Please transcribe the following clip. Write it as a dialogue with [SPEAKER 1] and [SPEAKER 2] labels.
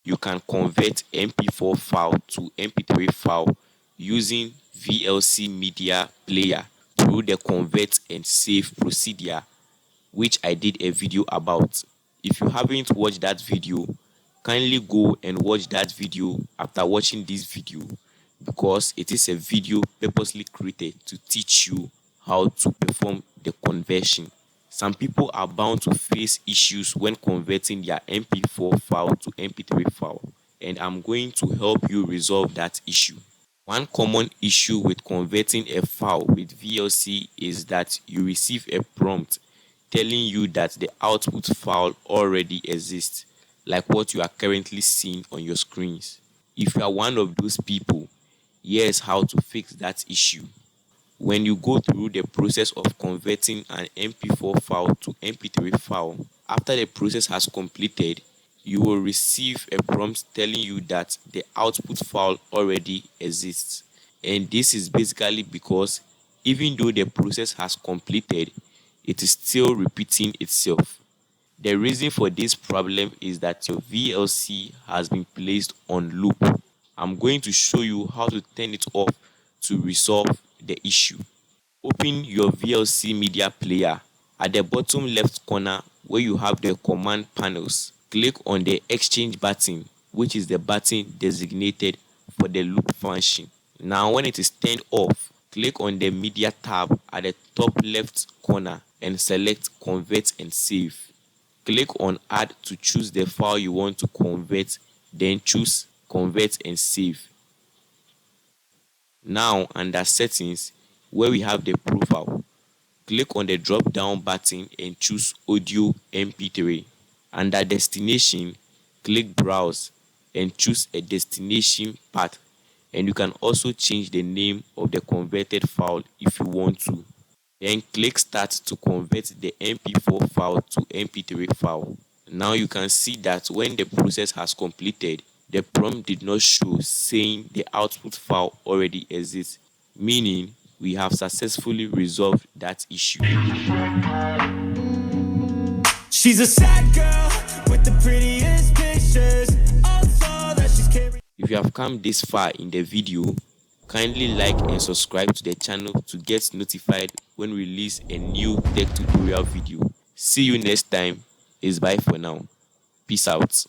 [SPEAKER 1] you can convert MP4 file to MP3 file using VLC Media Player through the convert and save procedure, which I did a video about. If you haven't watched that video, kindly go and watch that video after watching this video, because it is a video purposely created to teach you how to perform the conversion. Some people are bound to face issues when converting their MP4 file to MP3 file, and I'm going to help you resolve that issue. One common issue with converting a file with VLC is that you receive a prompt telling you that the output file already exists, like what you are currently seeing on your screens. If you are one of those people, here's how to fix that issue. When you go through the process of converting an MP4 file to MP3 file, after the process has completed, you will receive a prompt telling you that the output file already exists. And this is basically because even though the process has completed, it is still repeating itself. The reason for this problem is that your VLC has been placed on loop. I'm going to show you how to turn it off to resolve the issue. Open your VLC Media Player. At the bottom left corner where you have the command panels, click on the Exchange button, which is the button designated for the loop function. Now when it is turned off, click on the Media tab at the top left corner and select Convert and Save. Click on Add to choose the file you want to convert, then choose Convert and Save. Now under Settings, where we have the profile, click on the drop down button and choose Audio MP3. Under Destination, click Browse and choose a destination path, and you can also change the name of the converted file if you want to. Then click Start to convert the MP4 file to MP3 file. Now you can see that when the process has completed, the prompt did not show saying the output file already exists, meaning we have successfully resolved that issue. She's a sad girl with the prettiest pictures. Also that she's carrying. If you have come this far in the video, kindly like and subscribe to the channel to get notified when we release a new tech tutorial video. See you next time. It's bye for now. Peace out.